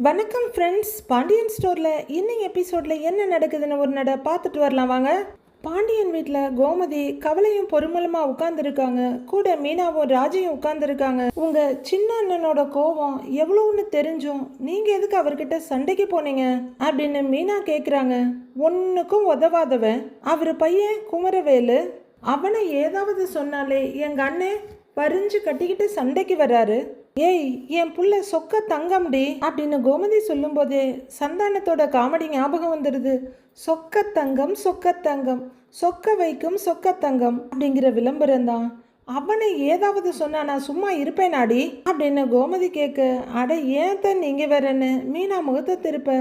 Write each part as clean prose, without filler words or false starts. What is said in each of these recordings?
வணக்கம் ஃப்ரெண்ட்ஸ். பாண்டியன் ஸ்டோரில் இன்னைக்கு எபிசோடில் என்ன நடக்குதுன்னு ஒரு பார்த்துட்டு வரலாம் வாங்க. பாண்டியன் வீட்டில் கோமதி கவலையும் பொறுமலுமாக உட்காந்துருக்காங்க. கூட மீனாவும் ராஜையும் உட்காந்துருக்காங்க. உங்கள் சின்ன அண்ணனோட கோபம் எவ்வளோன்னு தெரிஞ்சும் நீங்கள் எதுக்கு அவர்கிட்ட சண்டைக்கு போனீங்க அப்படின்னு மீனா கேட்குறாங்க. ஒன்றுக்கும் உதவாதவன் அவர் பையன் குமரவேலு. அவனை ஏதாவது சொன்னாலே எங்கள் அண்ணன் பறிஞ்சு கட்டிக்கிட்டு சண்டைக்கு வர்றாரு. ஏய், என் புள்ள சொக்க தங்கம்டி அப்படின்னு கோமதி சொல்லும் போதே சந்தானத்தோட காமெடி ஞாபகம் வந்துடுது. சொக்க தங்கம் சொக்க தங்கம், சொக்க வைக்கும் சொக்க தங்கம் அப்படிங்கிற விளம்பரம் தான். அவனை ஏதாவது சொன்னா நான் சும்மா இருப்பேனாடி அப்படின்னு கோமதி கேட்க, அட ஏன் தான் நீங்க வேறன்னு மீனா முகத்தை திருப்ப,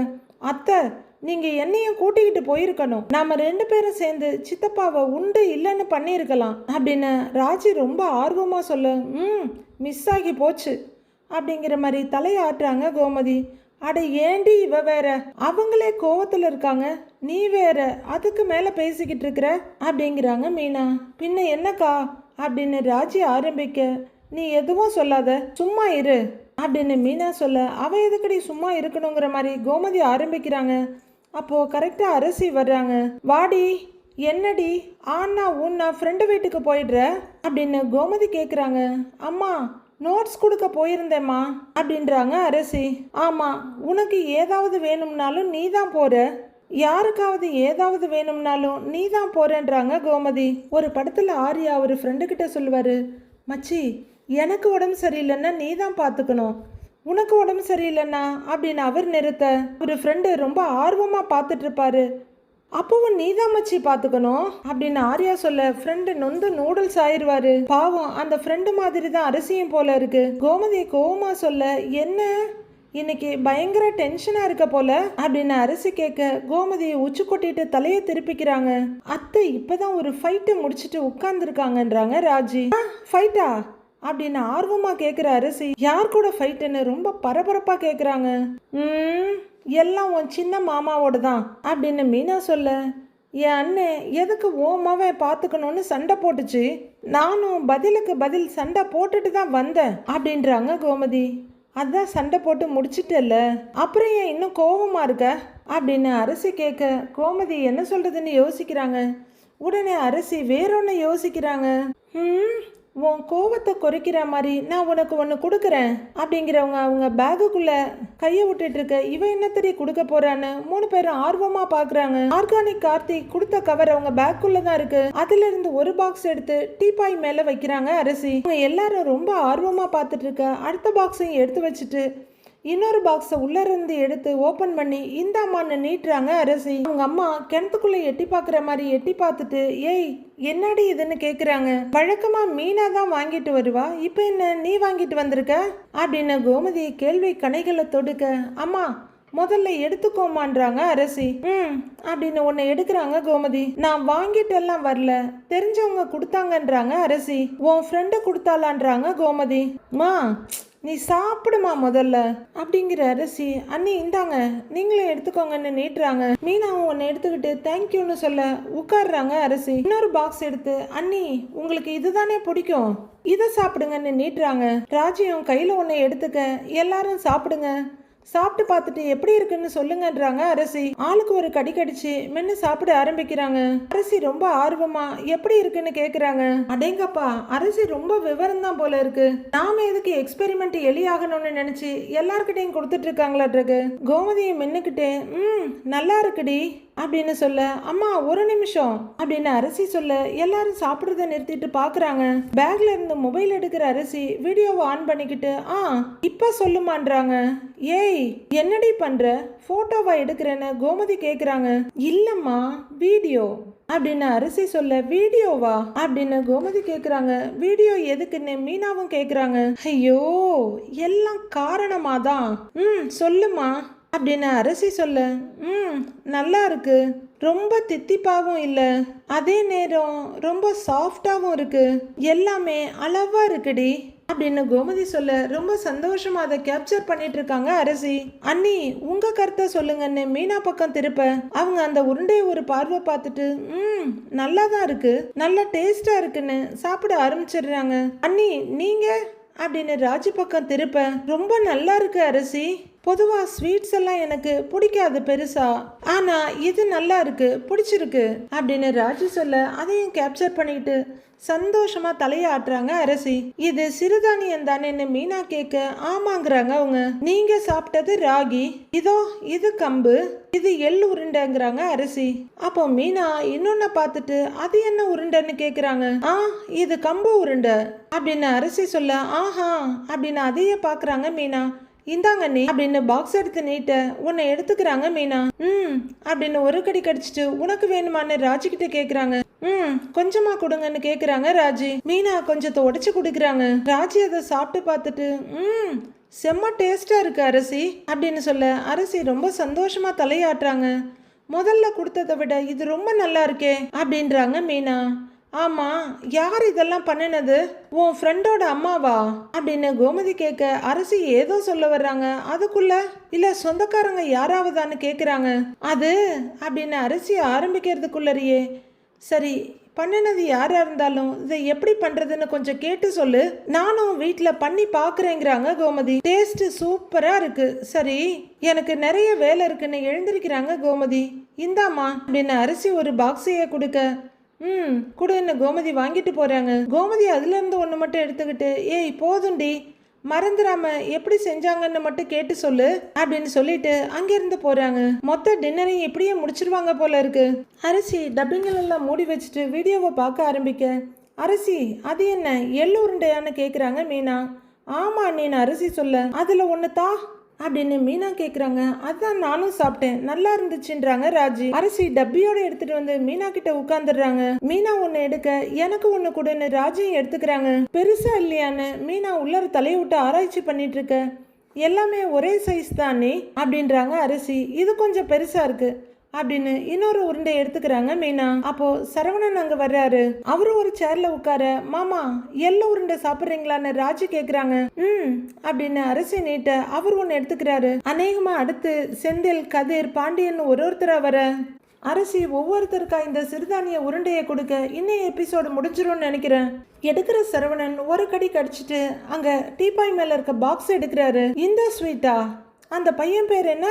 அத்தை நீங்க என்னையும் கூட்டிக்கிட்டு போயிருக்கணும், நாம 2 பேரும் சேர்ந்து சித்தப்பாவை உண்டு இல்லைன்னு பண்ணியிருக்கலாம் அப்படின்னு ராஜி ரொம்ப ஆர்வமா சொல்ல, மிஸ் ஆகி போச்சு அப்படிங்கிற மாதிரி தலையாட்டுறாங்க கோமதி. அட ஏண்டி இவ வேற, அவங்களே கோவத்துல இருக்காங்க, நீ வேற அதுக்கு மேல பேசிக்கிட்டு இருக்கிற அப்படிங்கிறாங்க மீனா. பின்ன என்னக்கா அப்படின்னு ராஜி ஆரம்பிக்க, நீ எதுவும் சொல்லாத சும்மா இரு அப்படின்னு மீனா சொல்ல, அவ எதுக்கடி சும்மா இருக்கணுங்கிற மாதிரி கோமதி ஆரம்பிக்கிறாங்க. அப்போ கரெக்டா அரசி வர்றாங்க. வாடி, என்னடி ஆனா உன்னை ஃப்ரெண்டு வீட்டுக்கு போயிடுற அப்படின்னு கோமதி கேட்குறாங்க. அம்மா நோட்ஸ் கொடுக்க போயிருந்தேம்மா அப்படின்றாங்க அரசி. ஆமா, உனக்கு ஏதாவது வேணும்னாலும் நீ தான் போற, யாருக்காவது ஏதாவது வேணும்னாலும் நீ தான் போறேன்றாங்க கோமதி. ஒரு படத்துல ஆர்யா ஒரு ஃப்ரெண்டு கிட்ட சொல்லுவாரு, மச்சி எனக்கு உடம்பு சரியில்லைன்னா நீ தான் பார்த்துக்கணும், உனக்கு உடம்பு சரியில்லைன்னா அப்படின்னு அவர் நிறுத்த ஒரு ஃப்ரெண்டு ரொம்ப ஆர்வமா பார்த்துட்டு இருப்பாரு. அப்பவும் நீதான் மச்சி பார்த்துக்கணும் அப்படின்னு ஆர்யா சொல்ல ஃப்ரெண்டு நொந்து நூடுல்ஸ் ஆயிடுவாரு. பாவம், அந்த ஃப்ரெண்டு மாதிரி தான் அரசியும் போல இருக்கு. கோமதி கோவமா சொல்ல, என்ன இன்னைக்கு பயங்கர டென்ஷனா இருக்க போல அப்படின்னு அரசி கேட்க, கோமதி உச்சி கொட்டிட்டு தலையை திருப்பிக்கிறாங்க. அத்தை இப்பதான் ஒரு ஃபைட்டை முடிச்சுட்டு உட்கார்ந்துருக்காங்கன்றாங்க ராஜி. ஃபைட்டா அப்படின்னு ஆர்வமா கேட்குற அரசி, யார் கூட ஃபைட்டுன்னு ரொம்ப பரபரப்பா கேட்குறாங்க. எல்லாம் உன் சின்ன மாமாவோட தான் அப்படின்னு மீனா சொல்ல, என் அண்ணன் எதுக்கு ஓமாவே பார்த்துக்கணும்னு சண்டை போட்டுச்சு, நானும் பதிலுக்கு பதில் சண்டை போட்டுட்டு தான் வந்தேன் அப்படின்றாங்க கோமதி. அதான் சண்டை போட்டு முடிச்சிட்டல்ல, அப்புறம் ஏன் இன்னும் கோபமா இருக்க அப்படின்னு அரசி கேட்க, கோமதி என்ன சொல்றதுன்னு யோசிக்கிறாங்க. உடனே அரசி வேறொன்னு யோசிக்கிறாங்க. உன் கோவத்தை குறைக்கிற மாதிரி நான் உனக்கு ஒன்று கொடுக்குறேன் அப்படிங்கிறவங்க அவங்க பேகுக்குள்ள கையை விட்டுட்டு இருக்க, இவன் என்ன தெரிய கொடுக்க போறான்னு 3 பேரும் ஆர்வமா பாக்குறாங்க. ஆர்கானிக் கார்த்திக் கொடுத்த கவர் அவங்க பேக்குள்ள தான் இருக்கு. அதுல இருந்து ஒரு பாக்ஸ் எடுத்து டீபாய் மேல வைக்கிறாங்க அரசி. அவங்க எல்லாரும் ரொம்ப ஆர்வமா பார்த்துட்டு இருக்க, அடுத்த பாக்ஸையும் எடுத்து வச்சுட்டு இன்னொரு பாக்ஸை உள்ள இருந்து எடுத்து ஓபன் பண்ணி இந்த அம்மான்னு நீட்டுறாங்க அரசி. அவங்க அம்மா கிணத்துக்குள்ள எட்டி பாக்குற மாதிரி எட்டி பார்த்துட்டு, ஏய் என்னடி இதுன்னு கேக்குறாங்க. வழக்கமா மீனா தான் வாங்கிட்டு வருவா, இப்ப என்ன நீ வாங்கிட்டு வந்திருக்க அப்படின்னு கோமதி கேள்வி கணைகளை தொடுக்க, அம்மா முதல்ல எடுத்துக்கோமான்றாங்க அரசி. அப்படின்னு ஒன்னு எடுக்கிறாங்க கோமதி. நான் வாங்கிட்டெல்லாம் வரல, தெரிஞ்சவங்க கொடுத்தாங்கன்றாங்க அரசி. உன் ஃப்ரெண்டு கொடுத்தாலான்றாங்க கோமதி. மா நீ சாப்பிடுமா முதல்ல அப்படிங்கிற அரசி. அண்ணி இந்தாங்க நீங்களும் எடுத்துக்கோங்கன்னு நீட்டுறாங்க. மீனாவும் ஒன்னு எடுத்துக்கிட்டு தேங்க்யூன்னு சொல்ல உட்காடுறாங்க அரசி. இன்னொரு பாக்ஸ் எடுத்து, அண்ணி உங்களுக்கு இதுதானே பிடிக்கும், இதை சாப்பிடுங்கன்னு நீட்டுறாங்க. ராஜியும் கையில ஒன்னு எடுத்துக்க, எல்லாரும் சாப்பிடுங்க, சாப்பிட்டு பார்த்துட்டு எப்படி இருக்குன்னு சொல்லுங்கன்றாங்க அரசி. ஆளுக்கு ஒரு கடி கடிச்சு மென்னு சாப்பிட ஆரம்பிக்கிறாங்க. அரசி ரொம்ப ஆர்வமா எப்படி இருக்குன்னு கேக்குறாங்க. அடேங்கப்பா, அரசி ரொம்ப விவரம் தான் போல இருக்கு. நாம எதுக்கு எக்ஸ்பெரிமெண்ட் எலியாகணும்னு நினைச்சு எல்லார்கிட்டையும் கொடுத்துட்டு இருக்காங்களாட்ருக்கு. கோமதியை மென்னுக்கிட்டே நல்லா இருக்குடி அப்படின்னு சொல்ல, அம்மா ஒரு நிமிஷம் அப்படின்னு அரசி சொல்ல எல்லாரும் சாப்பிடுறத நிறுத்திட்டு பாக்குறாங்க. பேக்ல இருந்து மொபைல் எடுக்கிற அரசி வீடியோவை ஆன் பண்ணிக்கிட்டு, இப்ப சொல்லுமான்றாங்க. ஏய் என்னடி பண்ற, போட்டோவா எடுக்கிறேன்னு கோமதி கேக்குறாங்க. இல்லம்மா வீடியோ அப்படின்னு அரசி சொல்ல, வீடியோவா அப்படின்னு கோமதி கேக்குறாங்க. வீடியோ எதுக்குன்னு மீனாவும் கேக்குறாங்க. ஐயோ எல்லாம் காரணமாதான், சொல்லுமா அப்படின்னு அரசி சொல்ல, நல்லா இருக்கு, ரொம்ப தித்திப்பாவும் இல்லை, அதே நேரம் ரொம்ப சாஃப்டாவும் இருக்கு, எல்லாமே அளவா இருக்குடி அப்படின்னு கோமதி சொல்ல ரொம்ப சந்தோஷமா அதை கேப்சர் பண்ணிட்டு இருக்காங்க அரசி. அண்ணி உங்க கருத்தை சொல்லுங்கன்னு மீனா பக்கம் திருப்ப அவங்க அந்த உருண்டையை ஒரு பார்வை பார்த்துட்டு நல்லா தான் இருக்கு, நல்லா டேஸ்டா இருக்குன்னு சாப்பிட ஆரம்பிச்சிடுறாங்க. அண்ணி நீங்க அப்படின்னு ராஜி பக்கம் திருப்ப ரொம்ப நல்லா இருக்கு அரசி, பொதுவா ஸ்வீட்ஸ் எல்லாம் எனக்கு பிடிக்காது பெருசா, ஆனா இது நல்லா இருக்கு, பிடிச்சிருக்கு அப்படின்னு ராஜு சொல்ல அதையும் கேப்சர் பண்ணிட்டு சந்தோஷமா தலையாட்டுறாங்க அரசி. இது சிறுதானியம் தானேன்னு மீனா கேட்க ஆமாங்கிறாங்க அவங்க. நீங்க சாப்பிட்டது ராகி, இதோ இது கம்பு, இது எள் உருண்டைங்கிறாங்க அரசி. அப்போ மீனா இன்னொன்னு பார்த்துட்டு அது என்ன உருண்டைன்னு கேக்குறாங்க. இது கம்பு உருண்டை அப்படின்னு அரசி சொல்ல ஆஹா அப்படின்னு அதையே பாக்குறாங்க மீனா. இந்தாங்க நீ அப்படின்னு பாக்ஸ் எடுத்து நீட்ட உன்னை எடுத்துக்கிறாங்க மீனா. அப்படின்னு ஒரு கடி கடிச்சிட்டு உனக்கு வேணுமான்னு ராஜி கிட்ட கேக்குறாங்க. கொஞ்சமா கொடுங்கன்னு கேக்குறாங்க ராஜி. மீனா கொஞ்சத்தை உடைச்சு குடுக்குறாங்க. ராஜி அதை சாப்பிட்டு பார்த்துட்டு செம்ம டேஸ்டா இருக்கு அரசி அப்படின்னு சொல்ல அரசி ரொம்ப சந்தோஷமா தலையாட்டுறாங்க. முதல்ல கொடுத்ததை விட இது ரொம்ப நல்லா இருக்கே அப்படின்றாங்க மீனா. ஆமா, யார் இதெல்லாம் பண்ணினது? உன் ஃப்ரெண்டோட அம்மாவா அப்படின்னு கோமதி கேட்க அரசி ஏதோ சொல்ல வர்றாங்க. அதுக்குள்ள இல்ல சொந்தக்காரங்க யாராவதான்னு கேக்குறாங்க. அது அப்படின்னு அரசி ஆரம்பிக்கிறதுக்குள்ளறியே சரி பண்ணினது யாரா இருந்தாலும் இதை எப்படி பண்றதுன்னு கொஞ்சம் கேட்டு சொல்லு, நானும் வீட்டுல பண்ணி பாக்குறேங்கிறாங்க கோமதி. டேஸ்ட் சூப்பரா இருக்கு. சரி எனக்கு நிறைய வேலை இருக்குன்னு எழுந்திருக்கிறாங்க கோமதி. இந்தாமா அப்படின்னு அரிசி ஒரு பாக்ஸைய கொடுக்க குடுன்னு கோமதி வாங்கிட்டு போறாங்க. கோமதி அதுல இருந்து ஒண்ணு மட்டும் எடுத்துக்கிட்டு ஏய் போதுண்டி, மறந்துடாம எப்படி செஞ்சாங்கன்னு மட்டும் கேட்டு சொல்லு அப்படின்னு சொல்லிட்டு அங்கிருந்து போறாங்க. மொத்த டின்னரையும் இப்படியே முடிச்சிருவாங்க போல இருக்கு. அரிசி டப்பிங்கள் எல்லாம் மூடி வச்சுட்டு வீடியோவை பார்க்க ஆரம்பிக்க அரிசி அது என்ன எள்ளு உருண்டையான்னு கேக்குறாங்க மீனா. ஆமா நீன்னு அரிசி சொல்ல அதுல ஒண்ணு தா அப்படின்னு மீனா கேக்குறாங்க. அதான் நானும் சாப்பிட்டேன், நல்லா இருந்துச்சுன்றாங்க ராஜி. அரிசி டப்பியோட எடுத்துட்டு வந்து மீனா கிட்ட உட்காந்துடுறாங்க. மீனா ஒண்ணு எடுக்க எனக்கு ஒண்ணு கொடுன்னு ராஜியும் எடுத்துக்கிறாங்க. பெருசா இல்லையான்னு மீனா உள்ளர தலையை விட்டு ஆராய்ச்சி பண்ணிட்டு இருக்க. எல்லாமே ஒரே சைஸ் தானே அப்படின்றாங்க அரிசி. இது கொஞ்சம் பெருசா இருக்கு அப்படின்னு இன்னொரு உருண்டை எடுத்துக்கிறாங்க மீனா. அப்போ சரவணன் அங்க வர்றாரு. அவரு ஒரு சேர்ல உட்கார மாமா எள்ளு உருண்டை சாப்பிடுறீங்களான்னு ராஜி கேக்குறாங்க. அப்படின்னு அரிசி நீட்ட அவர் ஒன்னு எடுத்துக்கிறாரு. அநேகமா அடுத்து செந்தில், கதிர், பாண்டியன் ஒருத்தரா வர அரிசி ஒவ்வொருத்தருக்கா இந்த சிறுதானிய உருண்டையை கொடுக்க இன்னைய எபிசோடு முடிஞ்சிரும்னு நினைக்கிறேன். எடுக்கிற சரவணன் ஒரு கடி கடிச்சிட்டு அங்க டீபாய் மேல இருக்க பாக்ஸ் எடுக்கிறாரு. இந்த ஸ்வீட்டா? அந்த பையன் பேர் என்ன?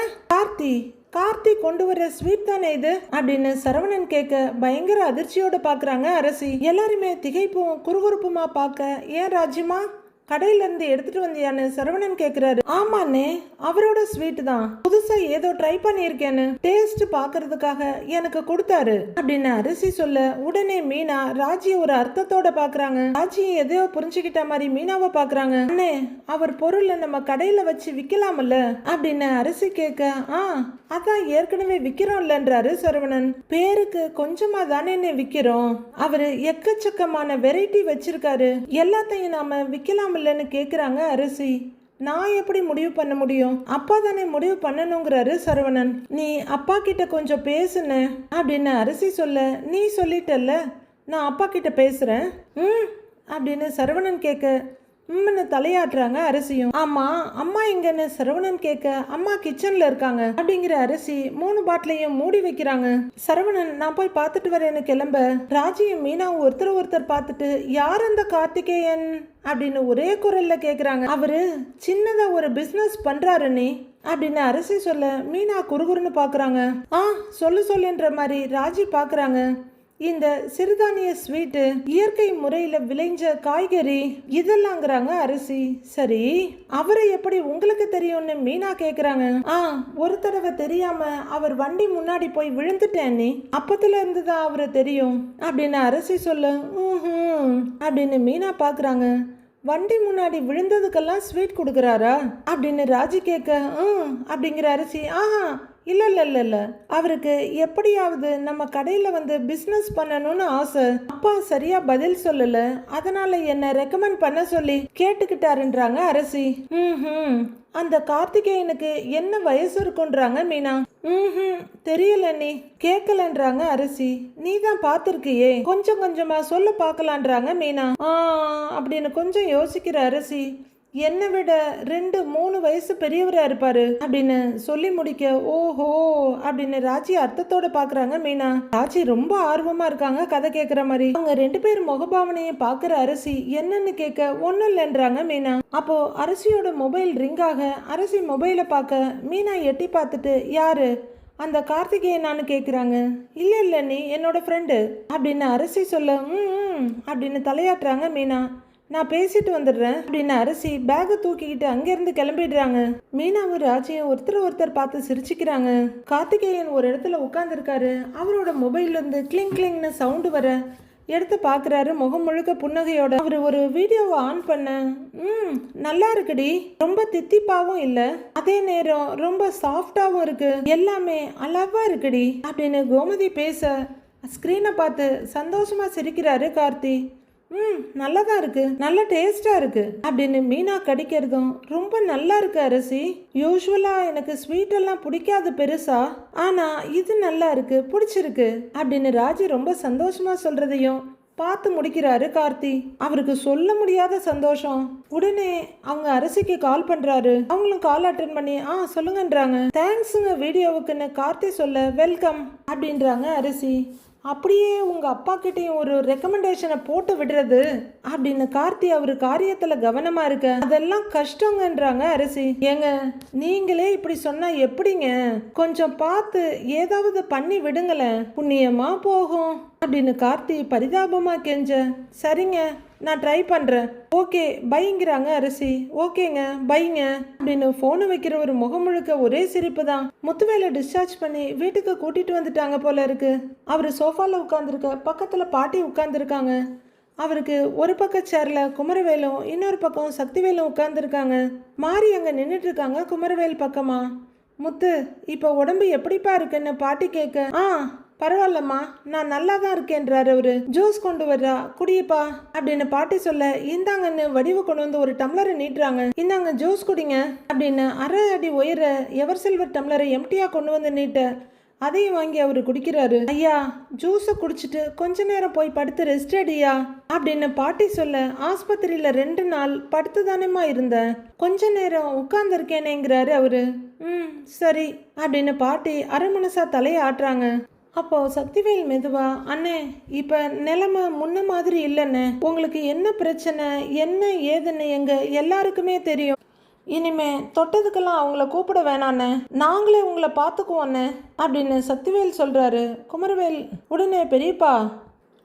கார்த்தி கொண்டு வர ஸ்வீட் தானே இது அப்படின்னு சரவணன் கேட்க பயங்கர அதிர்ச்சியோட பாக்குறாங்க அரசி. எல்லாருமே திகைப்பும் குறுகுறுப்புமா பார்க்க ஏன் ராஜ்யமா கடையில இருந்து எடுத்துட்டு வந்தியான்னு சரவணன் கேக்குறாரு. ஆமாண்ணே, அவரோட ஸ்வீட் தான், புதுசா ஏதோ ட்ரை பண்ணியிருக்கேன்னு டேஸ்ட் பாக்குறதுக்காக எனக்கு கொடுத்தாரு அப்படின்னு அரிசி சொல்ல உடனே மீனா ராஜிய ஒரு அர்த்தத்தோட பாக்குறாங்க. ராஜியை எதையோ புரிஞ்சுக்கிட்ட மாதிரி மீனாவை பாக்குறாங்க. அண்ணே அவர் பொருளை நம்ம கடையில வச்சு விக்கலாம்ல அப்படின்னு அரிசி கேட்க அதான் ஏற்கனவே விக்கிறோம்லன்றாரு சரவணன். பேருக்கு கொஞ்சமா தானே விக்கிறோம், அவரு எக்கச்சக்கமான வெரைட்டி வச்சிருக்காரு, எல்லாத்தையும் நாம விக்கலாம் இல்லன்னு கேக்குறாங்க அரிசி. நான் எப்படி முடிவு பண்ண முடியும்? அப்பா தானே முடிவு பண்ணணுங்கிறாரு சரவணன். நீ அப்பா கிட்ட கொஞ்சம் பேசுன அப்படின்னு அரிசி சொல்ல நீ சொல்லிட்டல்ல, நான் அப்பா கிட்ட பேசுறேன் அப்படின்னு சரவணன் கேட்க தலையாட்டுறாங்க அரிசியும். ஆமா அம்மா எங்கன்னு சரவணன் கேட்க அம்மா கிச்சன்ல இருக்காங்க அப்படிங்கிற அரிசி 3 பாட்டிலையும் மூடி வைக்கிறாங்க. சரவணன் நான் போய் பார்த்துட்டு வரேன்னு கிளம்ப ராஜியும் மீனாவும் ஒருத்தர் பார்த்துட்டு யார் அந்த கார்த்திகேயன் அப்படின்னு ஒரே குரல்ல கேக்குறாங்க. அவரு சின்னதா ஒரு பிசினஸ் பண்றாருன்னே அப்படின்னு அரிசி சொல்ல மீனா குறுகுறுன்னு பாக்குறாங்க. சொல்லுன்ற மாதிரி ராஜி பாக்குறாங்க. இந்த சிறுதானிய ஸ்வீட்டு இயற்கை முறையில விளைஞ்ச காய்கறி இதெல்லாம்ங்கிறாங்க அரிசி. சரி அவரை எப்படி உங்களுக்கு தெரியும்னு மீனா கேக்குறாங்க. ஒரு தடவை தெரியாம அவர் வண்டி முன்னாடி போய் விழுந்துட்டேன்னு அப்பத்துல இருந்துதான் அவரை தெரியும் அப்படின்னு அரிசி சொல்ல அப்படின்னு மீனா பாக்குறாங்க. வண்டி முன்னாடி விழுந்ததுக்கெல்லாம் ஸ்வீட் கொடுக்குறாரா அப்படின்னு ராஜி கேட்க அப்படிங்கிற அரிசி இல்ல அவருக்கு எப்படியாவது நம்ம கடையில வந்து பிசினஸ் பண்ணணும்னு ஆசை. அப்பா சரியா பதில் சொல்லல, அதனால என்ன ரெக்கமெண்ட் பண்ண சொல்லி கேட்டுக்கிட்டாருன்றாங்க அரசி. அந்த கார்த்திகேயனுக்கு என்ன வயசு இருக்குன்றாங்க மீனா. தெரியல நீ கேட்கலன்றாங்க அரசி. நீ தான் பாத்திருக்கியே, கொஞ்சம் கொஞ்சமா சொல்ல பாக்கலான்றாங்க மீனா. அப்படின்னு கொஞ்சம் யோசிக்கிற அரசி. என்னை விட 2-3 வயசு பெரியவரா இருப்பாரு அப்படின்னு சொல்லி முடிக்க, ஓஹோ அப்படின்னு ராஜி அர்த்தத்தோட பாக்குறாங்க மீனா. ராஜி ரொம்ப ஆர்வமா இருக்காங்க கதை கேட்கிற மாதிரி. அவங்க 2 பேர் முகபாவனையை பாக்குற அரசி என்னன்னு கேட்க ஒன்னும் இல்லைன்றாங்க மீனா. அப்போ அரசியோட மொபைல் ரிங் ஆக அரசி மொபைலை பார்க்க மீனா எட்டி பார்த்துட்டு, யாரு அந்த கார்த்திகேயனான்னு கேட்குறாங்க. இல்லை இல்லை நீ என்னோட ஃப்ரெண்டு அப்படின்னு அரசி சொல்ல, அப்படின்னு தலையாட்டுறாங்க மீனா. நான் பேசிட்டு வந்துடுறேன் அப்படின்னு அரசி பேக்கை தூக்கிக்கிட்டு அங்கேருந்து கிளம்பிடுறாங்க. மீனாவும் ராஜியும் ஒருத்தர் பார்த்து சிரிச்சுக்கிறாங்க. கார்த்திகேயன் ஒரு இடத்துல உட்காந்துருக்காரு. அவரோட மொபைல்லேருந்து கிளிங் கிளிங்னு சவுண்டு வர எடுத்து பார்க்குறாரு, முகம் முழுக்க புன்னகையோட. அவர் ஒரு வீடியோவை ஆன் பண்ண, நல்லா இருக்குடி, ரொம்ப தித்திப்பாவும் இல்லை, அதே நேரம் ரொம்ப சாஃப்டாகவும் இருக்கு, எல்லாமே அளவா இருக்குடி அப்படின்னு கோமதி பேச ஸ்க்ரீனை பார்த்து சந்தோஷமா சிரிக்கிறாரு கார்த்தி. நல்லா தான் இருக்கு, நல்ல டேஸ்டா இருக்கு அப்படின்னு மீனா கடிக்கிறதும், ரொம்ப நல்லா இருக்கு அரசி, யூஸ்வலா எனக்கு ஸ்வீட் எல்லாம் பிடிக்காது பெருசா, ஆனா இது நல்லா இருக்கு, பிடிச்சிருக்கு அப்படின்னு ராஜி ரொம்ப சந்தோஷமா சொல்றதையும் பார்த்து முடிக்கிறாரு கார்த்தி. அவருக்கு சொல்ல முடியாத சந்தோஷம். உடனே அவங்க அரசிக்கு கால் பண்றாரு. அவங்களும் கால் அட்டன் பண்ணி சொல்லுங்கன்றாங்க. தேங்க்ஸுங்க வீடியோவுக்குன்னு கார்த்தி சொல்ல, வெல்கம் அப்படின்றாங்க அரசி. அப்படியே உங்கள் அப்பா கிட்டேயும் ஒரு ரெக்கமெண்டேஷனை போட்டு விடுறது அப்படின்னு கார்த்தி அவர் காரியத்தில் கவனமாக இருக்க, அதெல்லாம் கஷ்டங்கன்றாங்க அரசி. ஏங்க நீங்களே இப்படி சொன்னால் எப்படிங்க, கொஞ்சம் பார்த்து ஏதாவது பண்ணி விடுங்களேன், புண்ணியமா போகும் அப்படின்னு கார்த்தி பரிதாபமாக கெஞ்ச, சரிங்க நான் ட்ரை பண்ணுறேன், ஓகே பைங்கிறாங்க அரசி. ஓகேங்க பைங்க அப்படின்னு ஃபோனு வைக்கிற ஒரு முகம் முழுக்க ஒரே சிரிப்பு தான். முத்துவேலை டிஸ்சார்ஜ் பண்ணி வீட்டுக்கு கூட்டிட்டு வந்துட்டாங்க போல இருக்கு. அவர் சோஃபாவில் உட்காந்துருக்க, பக்கத்தில் பாட்டி உட்காந்துருக்காங்க. அவருக்கு ஒரு பக்க சேரில் குமரவேலும் இன்னொரு பக்கம் சக்திவேலும் உட்காந்துருக்காங்க. மாறி அங்கே நின்றுட்டு இருக்காங்க குமரவேல் பக்கமா. முத்து இப்போ உடம்பு எப்படிப்பா இருக்குன்னு பாட்டி கேட்க, பரவாயில்லம்மா நான் நல்லா தான் இருக்கேன்றாரு அவரு. ஜூஸ் கொண்டு வர்றா, குடிப்பா அப்படின்னு பாட்டி சொல்ல, இந்தாங்கன்னு வடிவு கொண்டு வந்து ஒரு டம்ளரை நீட்டுறாங்க. இந்தாங்க ஜூஸ் குடிங்க அப்படின்னு அரை அடி உயர எவர் சில்வர் டம்ளரை எம்டியா கொண்டு வந்து நீட்ட அதையும் வாங்கி அவரு குடிக்கிறாரு. ஐயா ஜூஸை குடிச்சிட்டு கொஞ்ச நேரம் போய் படுத்து ரெஸ்ட் அடியா அப்படின்னு பாட்டி சொல்ல, ஆஸ்பத்திரியில 2 நாள் படுத்து தானேமா இருந்தேன், கொஞ்ச நேரம் உட்கார்ந்துருக்கேனேங்கிறாரு அவரு. சரி அப்படின்னு பாட்டி அரை மனசா தலையை ஆட்டுறாங்க. அப்போ சக்திவேல் மெதுவா, அண்ணே இப்போ நிலைமை முன்ன மாதிரி இல்லைண்ணே, உங்களுக்கு என்ன பிரச்சனை என்ன ஏதுன்னு எங்க எல்லாருக்குமே தெரியும், இனிமே தொட்டதுக்கெல்லாம் அவங்கள கூப்பிட வேணாண்ணே, நாங்களே உங்களை பார்த்துக்குவோண்ணே அப்படின்னு சக்திவேல் சொல்றாரு. குமரவேல் உடனே, பெரியப்பா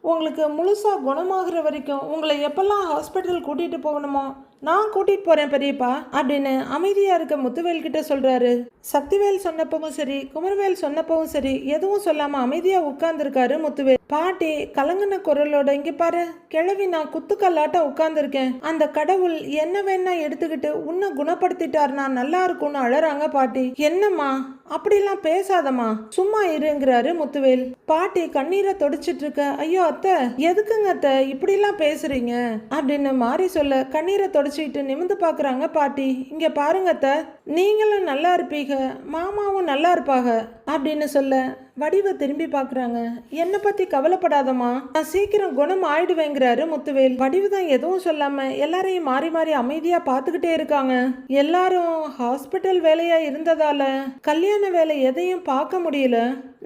உங்களுக்கு முழுசாக குணமாகிற வரைக்கும் உங்களை எப்பெல்லாம் ஹாஸ்பிட்டல் கூட்டிகிட்டு போகணுமோ நான் கூட்டிகிட்டு போகிறேன் பெரியப்பா அப்படின்னு அமைதியாக இருக்க முத்துவேல் கிட்ட சொல்கிறாரு. சக்திவேல் சொன்னப்பவும் சரி குமரவேல் சொன்னப்பவும் சரி எதுவும் சொல்லாமல் அமைதியாக உட்கார்ந்துருக்காரு முத்துவேல். பாட்டி கலங்கின குரலோட, இங்கே பாரு கிழவி, நான் குத்துக்கல்லாட்டம் உட்கார்ந்துருக்கேன், அந்த கடவுள் என்ன வேணா எடுத்துக்கிட்டு உன்னை குணப்படுத்திட்டாருனா நல்லா இருக்கும்னு அழறாங்க பாட்டி. என்னம்மா அப்படிலாம் பேசாதம்மா, சும்மா இருங்கிறாரு முத்துவேல். பாட்டி கண்ணீரை தொடச்சிட்டு இருக்க, ஐயோ அத்தை எதுக்குங்க அத்தை இப்படிலாம் பேசுறீங்க அப்படின்னு மாறி சொல்ல, கண்ணீரை தொடச்சிட்டு நிமிந்து பாக்குறாங்க பாட்டி. இங்க பாருங்க அத்தை, நீங்களும் நல்லா இருப்பீங்க, மாமாவும் நல்லா இருப்பாங்க அப்படின்னு சொல்ல வடிவை திரும்பி பாக்குறாங்க. என்னை பத்தி கவலைப்படாதம்மா, நான் சீக்கிரம் குணம் ஆயிடுவேங்கிறாரு முத்துவேல். வடிவு தான் எதுவும் சொல்லாம எல்லாரையும் மாறி மாறி அமைதியா பாத்துக்கிட்டே இருக்காங்க. எல்லாரும் ஹாஸ்பிட்டல் வேலையா இருந்ததால கல்யாண வேலை எதையும் பார்க்க முடியல.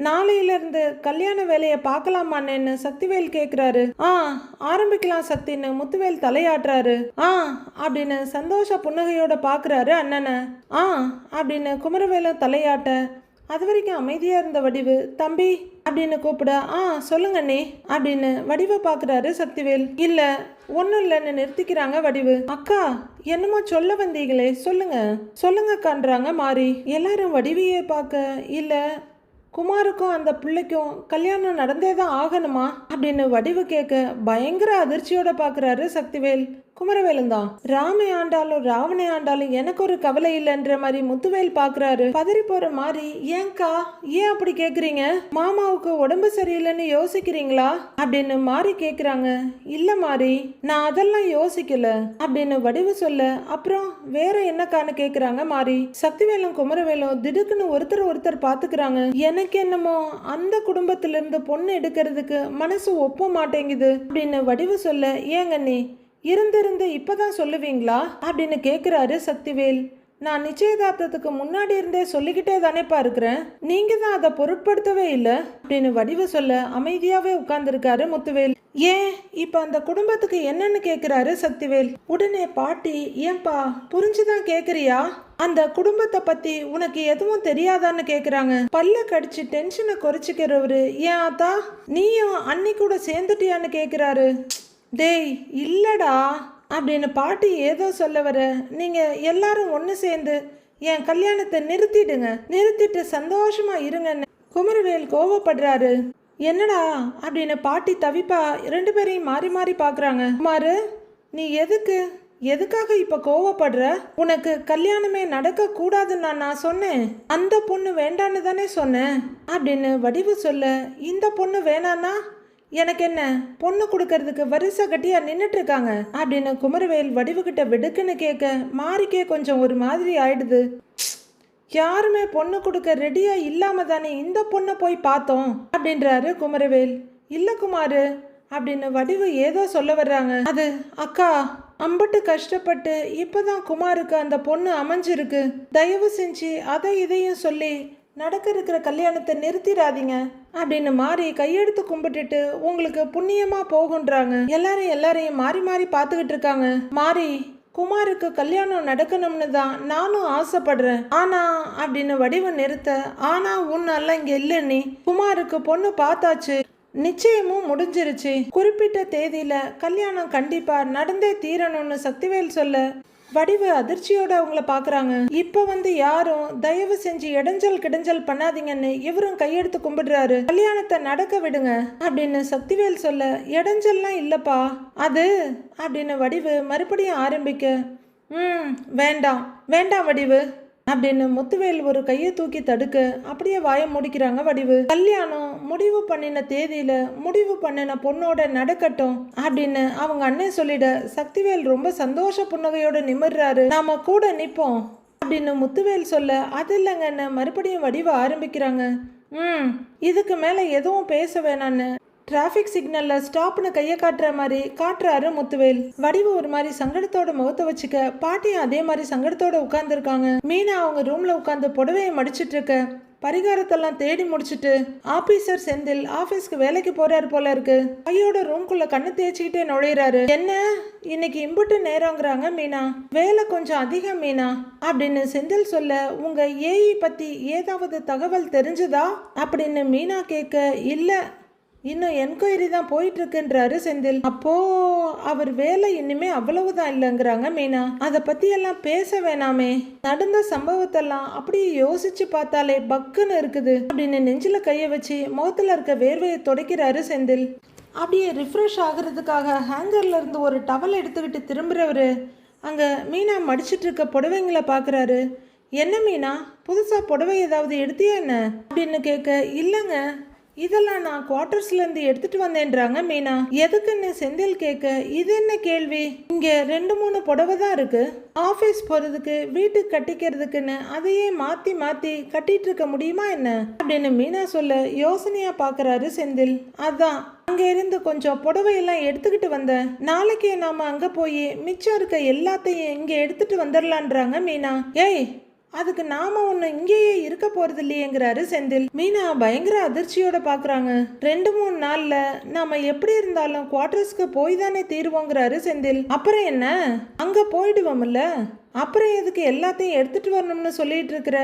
நாளையில இருந்து கல்யாண வேலையை பார்க்கலாமான்னு சக்திவேல் கேக்குறாரு. ஆரம்பிக்கலாம் சக்தின்னு முத்துவேல் தலையாட்டுறாரு. அப்படின்னு சந்தோஷ புன்னகையோட பாக்குறாரு அண்ணனை. அப்படின்னு குமரவேலும் தலையாட்ட அது வரைக்கும் அமைதியா இருந்த வடிவு, தம்பி அப்படின்னு கூப்பிட, சொல்லுங்க அண்ணே அப்படின்னு வடிவை பாக்குறாரு சக்திவேல். இல்ல ஒன்னும் இல்லைன்னு நிறுத்திக்கிறாங்க வடிவு. அக்கா என்னமோ சொல்ல வந்தீங்களே, சொல்லுங்க சொல்லுங்கக்கான்றாங்க மாறி. எல்லாரும் வடிவையே பார்க்க, இல்ல குமாருக்கும் அந்த பிள்ளைக்கும் கல்யாணம் நடந்தே தான் ஆகணுமா அப்படின்னு வடிவு கேட்க பயங்கர அதிர்ச்சியோட பாக்குறாரு சக்திவேல். குமரவேலும் தான், ராமே ஆண்டாலும் ராவணே ஆண்டாலும் எனக்கு ஒரு கவலை இல்லைன்ற மாதிரி முத்துவேல் பாக்குறாரு. பதறி போற மாதிரி, ஏங்கா ஏன் அப்படி கேக்குறீங்க, மாமாவுக்கு உடம்பு சரியில்லைன்னு யோசிக்கிறீங்களா அப்படின்னு மாறி கேக்குறாங்க. இல்ல மாறி நான் அதெல்லாம் யோசிக்கல அப்படின்னு வடிவு சொல்ல, அப்புறம் வேற என்னக்கான்னு கேக்குறாங்க மாறி. சக்திவேலும் குமரவேலும் திடுக்குன்னு ஒருத்தர் பாத்துக்கிறாங்க. எனக்கு என்னமோ அந்த குடும்பத்திலிருந்து பொண்ணு எடுக்கிறதுக்கு மனசு ஒப்ப மாட்டேங்குது அப்படின்னு வடிவு சொல்ல, ஏங்க நீ இருந்திருந்து இப்பதான் சொல்லுவீங்களா அப்படின்னு கேக்குறாரு சக்திவேல். நான் நிச்சயதார்த்தத்துக்கு முன்னாடி இருந்தே சொல்லிக்கிட்டே தானேப்பா இருக்கிறேன், நீங்க தான் அதை பொருட்படுத்தவே இல்லை அப்படின்னு வடிவு சொல்ல அமைதியாவே உட்கார்ந்துருக்காரு முத்துவேல். ஏன் இப்ப அந்த குடும்பத்துக்கு என்னன்னு கேக்குறாரு சக்திவேல். உடனே பாட்டி, ஏன்பா புரிஞ்சுதான் கேக்குறியா, அந்த குடும்பத்தை பத்தி உனக்கு எதுவும் தெரியாதான்னு கேக்குறாங்க. பல்ல கடிச்சு டென்ஷனை குறைச்சிக்கிறவரு ஏன் ஆத்தா நீயும் அன்னி கூட சேர்ந்துட்டியான்னு கேக்குறாரு. டேய் இல்லடா அப்படின்னு பாட்டி ஏதோ சொல்ல வர, நீங்க எல்லாரும் ஒன்று சேர்ந்து என் கல்யாணத்தை நிறுத்திட்டு சந்தோஷமா இருங்கன்னு குமரவேல் கோவப்படுறாரு. என்னடா அப்படின்னு பாட்டி தவிப்பா 2 பேரையும் மாறி மாறி பார்க்குறாங்க. குமாரு, நீ எதுக்காக இப்ப கோவப்படுற? உனக்கு கல்யாணமே நடக்க கூடாதுன்னு நான் சொன்னேன், அந்த பொண்ணு வேண்டான்னு தானே சொன்னேன் அப்படின்னு வடிவு சொல்ல, இந்த பொண்ணு வேணான்னா எனக்கு என்ன, பொண்ணு கொடுக்கறதுக்கு வரிசை கட்டியா நின்றுட்டு இருக்காங்க அப்படின்னு குமரவேல் வடிவுகிட்ட வெடுக்குன்னு கேட்க மாறிக்கே கொஞ்சம் ஒரு மாதிரி ஆயிடுது. யாருமே பொண்ணு கொடுக்க ரெடியா இல்லாம தானே இந்த பொண்ணை போய் பார்த்தோம் அப்படின்றாரு குமரவேல். இல்ல குமாரு அப்படின்னு வடிவு ஏதோ சொல்ல வர்றாங்க. அது அக்கா, அம்பட்டு கஷ்டப்பட்டு இப்பதான் குமாருக்கு அந்த பொண்ணு அமைஞ்சிருக்கு, தயவு செஞ்சு அதை இதையும் சொல்லி நடக்க இருக்கிற கல்யாணத்தை நிறுத்திடாதீங்க அப்படின்னு மாறி கையெடுத்து கும்பிட்டுட்டு உங்களுக்கு புண்ணியமா போகுன்றாங்க. எல்லாரையும் மாறி மாறி பார்த்துக்கிட்டு இருக்காங்க. மாறி, குமாருக்கு கல்யாணம் நடக்கணும்னு தான் நானும் ஆசைப்படுறேன், ஆனா அப்படின்னு வடிவு நிறுத்த, ஆனா உன்னால இங்க இல்ல, நீ குமாருக்கு பொண்ணு பார்த்தாச்சு, நிச்சயமும் முடிஞ்சிருச்சு, குறிப்பிட்ட தேதியில கல்யாணம் கண்டிப்பா நடந்தே தீரணும்னு சக்திவேல் சொல்ல வடிவு அதிர்ச்சியோட அவங்கள பாக்குறாங்க. இப்ப யாரும் தயவு செஞ்சு இடைஞ்சல் பண்ணாதீங்கன்னு இவரும் கையெடுத்து கும்பிடுறாரு. கல்யாணத்தை நடக்க விடுங்க அப்படின்னு சக்திவேல் சொல்ல, இடைஞ்சல்லாம் இல்லப்பா அது அப்படின்னு வடிவு மறுபடியும் ஆரம்பிக்க, வேண்டாம் வடிவு அப்படின்னு முத்துவேல் ஒரு கையை தூக்கி தடுக்க அப்படியே வாயை முடிக்கிறாங்க வடிவு. கல்யாணம் முடிவு பண்ணின தேதியில முடிவு பண்ணின பொண்ணோட நடக்கட்டும் அப்படின்னு அவங்க அண்ணன் சொல்லிட சக்திவேல் ரொம்ப சந்தோஷ புன்னகையோட நிமிர்றாரு. நாம கூட நிப்போம் அப்படின்னு முத்துவேல் சொல்ல, அது இல்லைங்கன்னு மறுபடியும் வடிவ ஆரம்பிக்கிறாங்க. இதுக்கு மேல எதுவும் பேச வேணான்னு டிராஃபிக் சிக்னல்ல ஸ்டாப்னு கையை காட்டுற மாதிரி காட்டுறாரு முத்துவேல். வடிவு ஒரு மாதிரி சங்கடத்தோட முகத்தை வச்சுக்க, பாட்டியும் அதே மாதிரி சங்கடத்தோட உட்கார்ந்துருக்காங்க. மீனா அவங்க ரூம்ல உட்காந்து புடவையை மடிச்சிட்டு இருக்க, பரிகாரத்தெல்லாம் தேடி முடிச்சுட்டு ஆபீசர் செந்தில் ஆபீஸ்க்கு வேலைக்கு போறாரு போல இருக்கு. கையோட ரூம்குள்ள கண்ணு தேய்ச்சிக்கிட்டே நுழையிறாரு. என்ன இன்னைக்கு இம்புட்டு நேரங்கிறாங்க மீனா, வேலை கொஞ்சம் அதிகம் மீனா அப்படின்னு செந்தில் சொல்ல, உங்க ஏஇ பத்தி ஏதாவது தகவல் தெரிஞ்சுதா அப்படின்னு மீனா கேட்க, இல்ல இன்னும் என்கொயரி தான் போயிட்டு இருக்குன்றாரு செந்தில். அப்போ அவர் வேலை இனிமே அவ்வளவுதான் இல்லைங்கிறாங்க மீனா. அதை பத்தி எல்லாம் பேச வேணாமே, நடந்த சம்பவத்தெல்லாம் அப்படியே யோசிச்சு பார்த்தாலே பக்குன்னு இருக்குது அப்படின்னு நெஞ்சில கைய வச்சு முகத்துல இருக்க வேர்வையை துடைக்கிறாரு செந்தில். அப்படியே ரிஃப்ரெஷ் ஆகுறதுக்காக ஹேங்கர்ல இருந்து ஒரு டவல் எடுத்துக்கிட்டு திரும்புறவரு அங்க மீனா மடிச்சிட்டு இருக்க புடவைங்களை பாக்குறாரு. என்ன மீனா, புதுசா புடவை ஏதாவது எடுத்தியா என்ன அப்படின்னு கேட்க, இல்லைங்க இதெல்லாம் நான் குவார்டர்ஸ்லேருந்து எடுத்துட்டு வந்தேன்றாங்க மீனா. எதுக்குன்னு செந்தில் கேட்க, இது என்ன கேள்வி, இங்கே 2-3 புடவை தான் இருக்கு, ஆஃபீஸ் போகிறதுக்கு வீட்டுக்கு கட்டிக்கிறதுக்குன்னு அதையே மாற்றி கட்டிட்டு இருக்க முடியுமா என்ன அப்படின்னு மீனா சொல்ல யோசனையா பார்க்குறாரு செந்தில். அதான் அங்கே இருந்து கொஞ்சம் புடவையெல்லாம் எடுத்துக்கிட்டு வந்தேன், நாளைக்கே நாம் அங்கே போய் மிச்சம் இருக்க எல்லாத்தையும் இங்கே எடுத்துட்டு வந்துடலான்றாங்க மீனா. ஏய், அதுக்கு நாம ஒண்ணு இங்கேயே இருக்க போறது இல்லையேங்கிறாரு செந்தில். மீனா பயங்கர அதிர்ச்சியோட பாக்குறாங்க. 2-3 நாள்ல நாம எப்படி இருந்தாலும் குவார்டர்ஸ்க்கு போய் தானே தீருவோங்கிறாரு செந்தில். அப்புறம் என்ன, அங்க போயிடுவோம்ல, அப்புறம் எதுக்கு எல்லாத்தையும் எடுத்துட்டு வரணும்னு சொல்லிட்டு இருக்கிற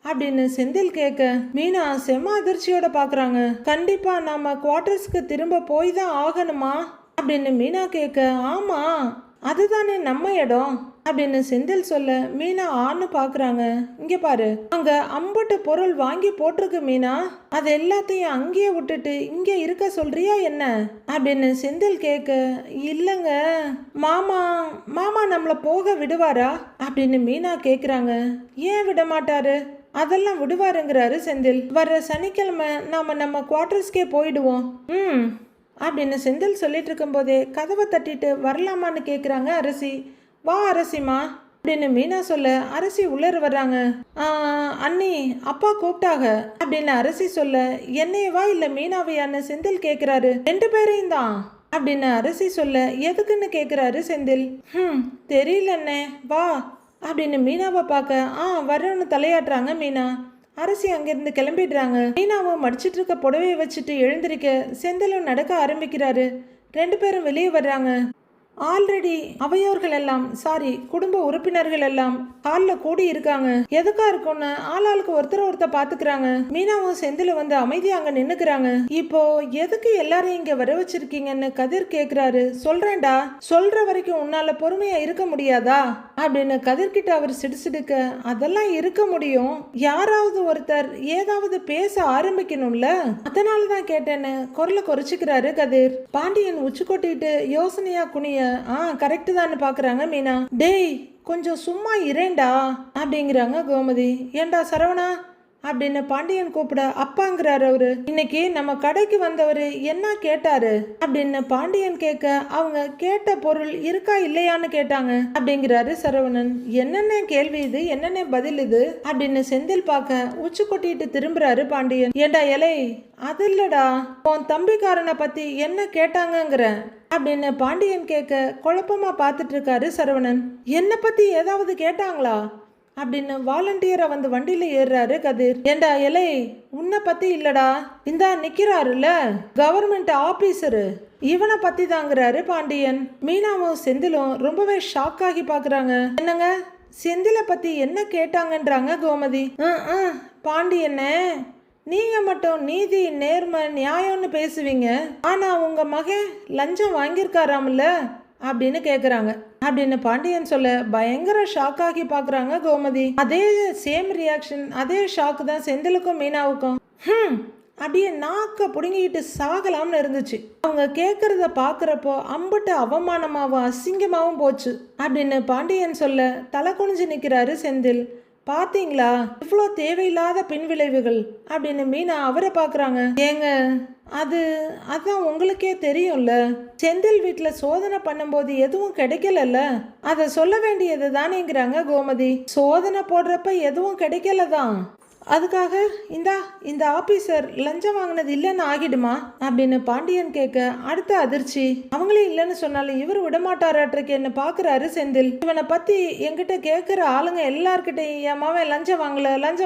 அப்படின்னு செந்தில் கேட்க, மீனா செம அதிர்ச்சியோட பாக்குறாங்க. கண்டிப்பா நாம குவார்டர்ஸ்க்கு திரும்ப போய் தான் ஆகணுமா அப்படின்னு மீனா கேட்க, ஆமா அதுதானே நம்ம இடம் அப்படின்னு செந்தில் சொல்ல, மீனா ஆன்னு பாக்குறாங்க. இங்க பாரு, அங்க அம்பட்டு பொருள் வாங்கி போட்டிருக்கு மீனா, அது எல்லாத்தையும் அங்கேயே விட்டுட்டு இங்க இருக்க சொல்றியா என்ன அப்படின்னு செந்தில் கேட்க, இல்லங்க மாமா நம்மள போக விடுவாரா அப்படின்னு மீனா கேக்குறாங்க. ஏன் விட மாட்டாரு, அதெல்லாம் விடுவாருங்கிறாரு செந்தில். வர்ற சனிக்கிழமை நம்ம குவார்டர்ஸ்க்கே போயிடுவோம் அப்படின்னு செந்தில் சொல்லிட்டு இருக்கும் போதே கதவை தட்டிட்டு வரலாமான்னு கேட்குறாங்க அரசி. வா அரசிமா அப்படின்னு மீனா சொல்ல அரசி உள்ளர வர்றாங்க. அண்ணி அப்பா கூப்பிட்டாங்க அப்படின்னு அரசி சொல்ல, என்னையவா இல்லை மீனாவையான்னு செந்தில் கேட்குறாரு. 2 பேரையும் தான் அப்படின்னு அரசி சொல்ல எதுக்குன்னு கேக்குறாரு செந்தில். தெரியலண்ணே வா அப்படின்னு மீனாவை பார்க்க வரணும்னு தலையாட்டுறாங்க மீனா. அரசி அங்கிருந்து கிளம்பிடுறாங்க. மீனாவும் மடிச்சிட்டு இருக்க புடவையை வச்சுட்டு எழுந்திருக்க செந்திலும் நடக்க ஆரம்பிக்கிறாரு. 2 பேரும் வெளியே வர்றாங்க. ஆல்ரெடி அவையோர்கள் எல்லாம் குடும்ப உறுப்பினர்கள் எல்லாம் ஹாலில் கூடி இருக்காங்க. எதுக்கா இருக்கும்னு ஆளாளுக்கு ஒருத்தர் பாத்துக்கிறாங்க. மீனாவும் செந்தில வந்து அமைதியா அங்க நின்னுக்கிறாங்க. இப்போ எதுக்கு எல்லாரையும் இங்க வர வச்சிருக்கீங்கன்னு கதிர் கேக்குறாரு. சொல்றேன்டா, சொல்ற வரைக்கும் உன்னால பொறுமையா இருக்க முடியாதா அப்படின்னு கதிர்கிட்ட அவர் சிடுசிடுக்க, அதெல்லாம் இருக்க முடியும், யாராவது ஒருத்தர் ஏதாவது பேச ஆரம்பிக்கணும்ல, அதனாலதான் கேட்டேன்னு குரலை குறைச்சிக்கிறாரு கதிர். பாண்டியன் உச்சி கொட்டிட்டு யோசனையா குனிய கரெக்டு தான் பாக்குறாங்க மீனா. டேய் கொஞ்சம் சும்மா இரேண்டா அப்படிங்கிறாங்க கோமதி. ஏண்டா சரவணா அப்படின்னு பாண்டியன் கூப்பிட அப்பாங்கிறாரு அவரு. இன்னைக்கு நம்ம கடைக்கு வந்தவரு என்ன கேட்டாரு அப்படின்னு பாண்டியன் கேட்க, அவங்க கேட்ட பொருள் இருக்கா இல்லையான்னு கேட்டாங்க அப்படிங்கிறாரு சரவணன். என்னென்ன கேள்வி இது, என்னென்ன பதில் இது அப்படின்னு செந்தில் பார்க்க உச்சி கொட்டிட்டு திரும்புறாரு பாண்டியன். ஏண்டா இலை, அது இல்லடா, உன் தம்பிக்காரனை பத்தி என்ன கேட்டாங்கங்கிற அப்படின்னு பாண்டியன் கேட்க குழப்பமா பார்த்துட்டு இருக்காரு சரவணன். என்ன பத்தி ஏதாவது கேட்டாங்களா அப்படின்னு வாலண்டியரா வந்து வண்டியில ஏறுறாரு கதிர். ஏண்டா இலை, உன்னை பத்தி இல்லடா, இந்தா நிக்கிறாருல்ல கவர்மெண்ட் ஆபீசரு, இவனை பத்தி தாங்கிறாரு பாண்டியன். மீனாவும் செந்திலும் ரொம்பவே ஷாக் ஆகி பாக்குறாங்க. என்னங்க செந்தில பத்தி என்ன கேட்டாங்கன்றாங்க கோமதி. பாண்டியனே, நீங்க மட்டும் நீதி நேர்மை நியாயம்னு பேசுவீங்க, ஆனா உங்க மகன் லஞ்சம் வாங்கியிருக்காராம்ல அப்படின்னு கேக்குறாங்க அப்படின்னு பாண்டியன் சொல்ல பயங்கர ஷாக் ஆகி பாக்குறாங்க கோமதி. அதே சேம் ரியாக்ஷன், அதே ஷாக் தான் செந்திலுக்கும் மீனாவுக்கும். அப்படியே நாக்க புடுங்கிட்டு சாகலாம்னு இருந்துச்சு. அவங்க கேட்கறத பாக்குறப்போ அம்புட்டு அவமானமாவும் அசிங்கமாவும் போச்சு அப்படின்னு பாண்டியன் சொல்ல தலை குனிஞ்சு நிக்கிறாரு செந்தில். பாத்தீங்களா இவ்வளோ தேவையில்லாத பின்விளைவுகள் அப்படின்னு மீனா அவரை பாக்குறாங்க. ஏங்க அதான் உங்களுக்கே தெரியும்ல, செந்தில் வீட்டுல சோதனை பண்ணும்போது எதுவும் கிடைக்கலல்ல, அதை சொல்ல வேண்டியது தானேங்கிறாங்க கோமதி. சோதனை போடுறப்ப எதுவும் கிடைக்கலதான், அதுக்காக இந்த ஆபீசர் லஞ்சம் வாங்கினது இல்லைன்னு ஆகிடுமா அப்படின்னு பாண்டியன் கேட்க அடுத்த அதிர்ச்சி. அவங்களே இல்லைன்னு சொன்னாலும் இவர் விடமாட்டாராட்டுக்கு என்ன பாக்குறாரு செந்தில். இவனை பத்தி என்கிட்ட கேட்கிற ஆளுங்க எல்லார்கிட்டையும் என் மாவன் லஞ்சம்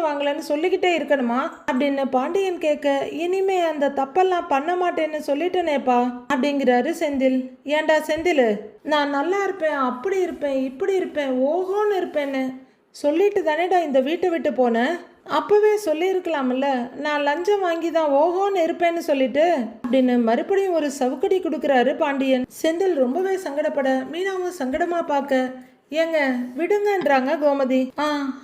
வாங்கலன்னு சொல்லிக்கிட்டே இருக்கணுமா அப்படின்னு பாண்டியன் கேட்க, இனிமே அந்த தப்பெல்லாம் பண்ண மாட்டேன்னு சொல்லிட்டேனேப்பா அப்படிங்கிறாரு செந்தில். ஏண்டா செந்தில், நான் நல்லா இருப்பேன், அப்படி இருப்பேன், இப்படி இருப்பேன், ஓஹோன்னு இருப்பேன்னு சொல்லிட்டு தானேடா இந்த வீட்டை விட்டு போனேன், அப்பவே சொல்லியிருக்கலாம்ல நான் லஞ்சம் வாங்கி தான் ஓஹோன்னு இருப்பேன்னு சொல்லிட்டு அப்படின்னு மறுபடியும் ஒரு சவுக்கடி கொடுக்குறாரு பாண்டியன். செந்தில் ரொம்பவே சங்கடப்பட மீனாவும் சங்கடமா பார்க்க, ஏங்க விடுங்கன்றாங்க கோமதி.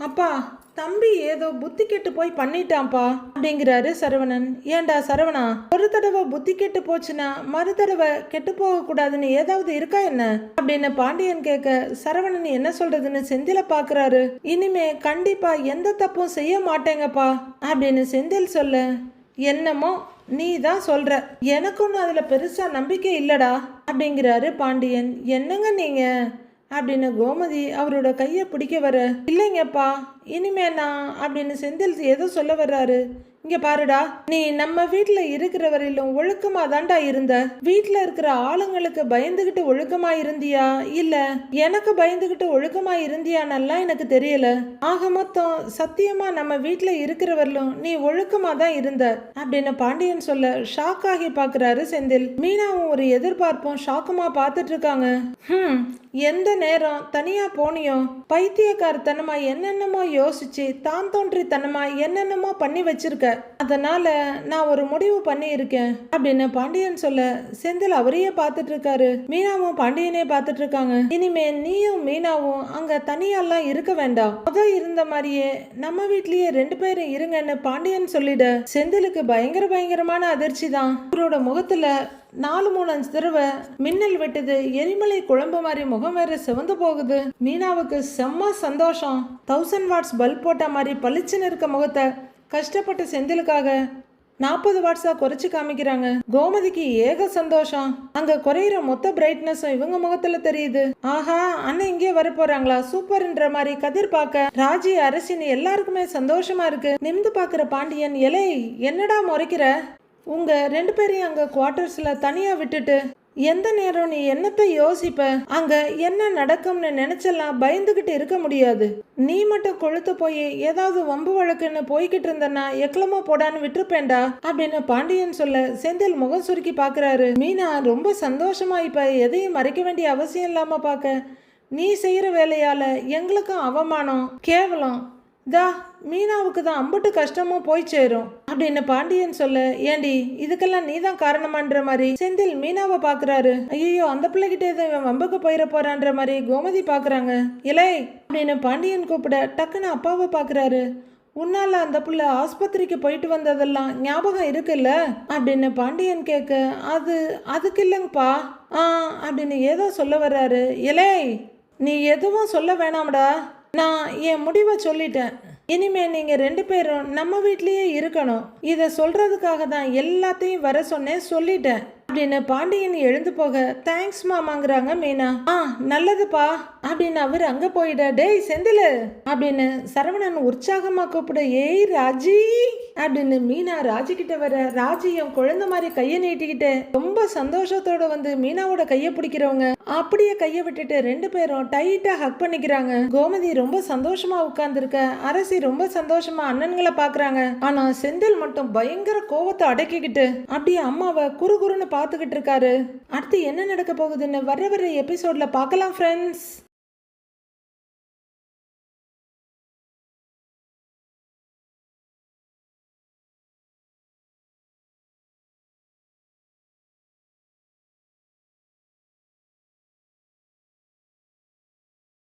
அப்பா தம்பி ஏதோ புத்தி கெட்டு போய் பண்ணிட்டான்ப்பா அப்படிங்கிறாரு சரவணன். ஏண்டா சரவணா, ஒரு தடவை புத்தி கெட்டு போச்சுன்னா மறு தடவை கெட்டு போக கூடாதுன்னு ஏதாவது இருக்கா என்ன அப்படின்னு பாண்டியன் கேட்க, சரவணன் என்ன சொல்றதுன்னு செந்தில பாக்குறாரு. இனிமே கண்டிப்பா எந்த தப்பும் செய்ய மாட்டேங்கப்பா அப்படின்னு செந்தில் சொல்ல, என்னமோ நீ தான் சொல்ற, எனக்கு ஒன்றும் அதுல பெருசா நம்பிக்கை இல்லடா அப்படிங்கிறாரு பாண்டியன். என்னங்க நீங்க அப்படின்னு கோமதி அவரோட கையை பிடிக்க வர, இல்லைங்கப்பா இனிமே நான் அப்படின்னு செந்தில் ஏதோ சொல்ல வர்றாரு. இங்க பாருடா, நீ நம்ம வீட்டுல இருக்கிற வரையிலும் ஒழுக்கமா தாண்டா இருந்த, வீட்டுல இருக்கிற ஆளுங்களுக்கு பயந்துகிட்டு ஒழுக்கமா இருந்தியா இல்ல எனக்கு பயந்துகிட்டு ஒழுக்கமா இருந்தியானெல்லாம் எனக்கு தெரியல, ஆக மொத்தம் சத்தியமா நம்ம வீட்டுல இருக்கிறவர்களும் நீ ஒழுக்கமா தான் இருந்த அப்படின்னு பாண்டியன் சொல்ல ஷாக் ஆகி பாக்குறாரு செந்தில். மீனாவும் ஒரு எதிர்பார்ப்பும் ஷாக்குமா பார்த்துட்டு இருக்காங்க. எந்த நேரம் தனியா போனியோ பைத்தியக்காரத்தனமா என்னென்னமோ யோசிச்சு தான் தோன்றித்தனமா என்னென்னமோ பண்ணி வச்சிருக்க, அதனால நான் ஒரு முடிவு பண்ணி இருக்கேன் அப்படின்னு பாண்டியன் சொல்ல செந்தில் அவரையே பார்த்துட்டு இருக்காரு. மீனாவும் பாண்டியனே பார்த்துட்டு இருக்காங்க. இனிமே நீயும் மீனாவும் அங்க தனியாலாம் இருக்க வேண்டாம், இருந்த மாதிரியே நம்ம வீட்லயே 2 பேரும் இருங்கன்னு பாண்டியன் சொல்லிட செந்திலுக்கு பயங்கரமான அதிர்ச்சி தான். அவரோட முகத்துல 4-3-5 தடவை மின்னல் வெட்டுது, எரிமலை குழம்பு மாதிரி முகம் வேற சிவந்து போகுது. மீனாவுக்கு செம்ம சந்தோஷம். 1000 வாட்ஸ் பல்ப் போட்ட மாதிரி பளிச்சுன்னு இருக்க முகத்தை கஷ்டப்பட்டு செந்திலுக்காக 40 வாட்ஸா குறைச்சு காமிக்கிறாங்க. கோமதிக்கு ஏக சந்தோஷம். அங்க குறையிற மொத்த பிரைட்னஸும் இவங்க முகத்துல தெரியுது. ஆஹா, அண்ணன் இங்கே வர போறாங்களா, சூப்பர்ன்ற மாதிரி கதிர் பார்க்க ராஜி அரசின்னு எல்லாருக்குமே சந்தோஷமா இருக்கு. நிமிந்து பாக்குற பாண்டியன், எலை என்னடா முறைக்கிற, உங்க 2 பேரையும் அங்க குவார்டர்ஸ்ல தனியா விட்டுட்டு எந்த நேரம் நீ என்னத்தை யோசிப்ப? அங்க என்ன நடக்கும்னு நினைச்செல்லாம் பயந்துகிட்டு இருக்க முடியாது. நீ மட்டும் கொழுத்து போய் ஏதாவது வம்பு வழக்குன்னு போய்கிட்டு இருந்தனா எக்லமா போடான்னு விட்டுருப்பேன்டா அப்படின்னு பாண்டியன் சொல்ல செந்தில் முகம் சுருக்கி பாக்குறாரு. மீனா ரொம்ப சந்தோஷமா இப்ப எதையும் மறைக்க வேண்டிய அவசியம் இல்லாம பாக்க, நீ செய்யற வேலையால எங்களுக்கும் அவமானம் கேவலம் தா மீனாவுக்கு தான் அம்புட்டு கஷ்டமும் போய் சேரும் அப்படின்னு பாண்டியன் சொல்ல, ஏண்டி இதுக்கெல்லாம் நீ தான் காரணமான்ற மாதிரி செந்தில் மீனாவை பாக்குறாரு. ஐயோ அந்த பிள்ளைகிட்ட ஏதோ இவன் வம்புக்கு போயிட போறான்ற மாதிரி கோமதி பாக்குறாங்க. இலை அப்படின்னு பாண்டியன் கூப்பிட டக்குன்னு அப்பாவை பாக்குறாரு. உன்னால அந்த புள்ள ஆஸ்பத்திரிக்கு போயிட்டு வந்ததெல்லாம் ஞாபகம் இருக்குல்ல அப்படின்னு பாண்டியன் கேட்க, அதுக்கு இல்லைங்கப்பா அப்படின்னு ஏதோ சொல்ல வர்றாரு. இலை நீ எதுவும் சொல்ல வேணாம்டா, நான் என் முடிவை சொல்லிட்டேன். இனிமே நீங்க 2 பேரும் நம்ம வீட்லயே இருக்கணும். இத சொல்றதுக்காக தான் எல்லாத்தையும் வர சொன்னேன், சொல்லிட்டேன் அப்படின்னு பாண்டியன் எழுந்து போக, தேங்க்ஸ் மாமாங்கிறாங்க மீனா. நல்லதுப்பா அப்படின்னு அவர் அங்க போயிட, டேய் செந்தில் அப்படின்னு சரவணன் உற்சாகமா கூப்பிட, ஏய் ராஜி அப்படின்னு மீனா ராஜி கிட்ட வர, ராஜியும் குழந்தை மாதிரி கையை நீட்டிக்கிட்டு ரொம்ப சந்தோஷத்தோட வந்து மீனாவோட கையை பிடிக்கிறவங்க அப்படியே கையை விட்டுட்டு 2 பேரும் டைட்டா ஹக் பண்ணிக்கிறாங்க. கோமதி ரொம்ப சந்தோஷமா உட்கார்ந்துருக்க, அரசி ரொம்ப சந்தோஷமா அண்ணன்களை பாக்குறாங்க. ஆனா செந்தில் மட்டும் பயங்கர கோவத்தை அடக்கிக்கிட்டு அப்படியே அம்மாவை குறுகுறுன்னு பார்த்துக்கிட்டு இருக்காரு. அடுத்து என்ன நடக்க போகுதுன்னு வர எபிசோட்ல பார்க்கலாம் ஃப்ரெண்ட்ஸ்.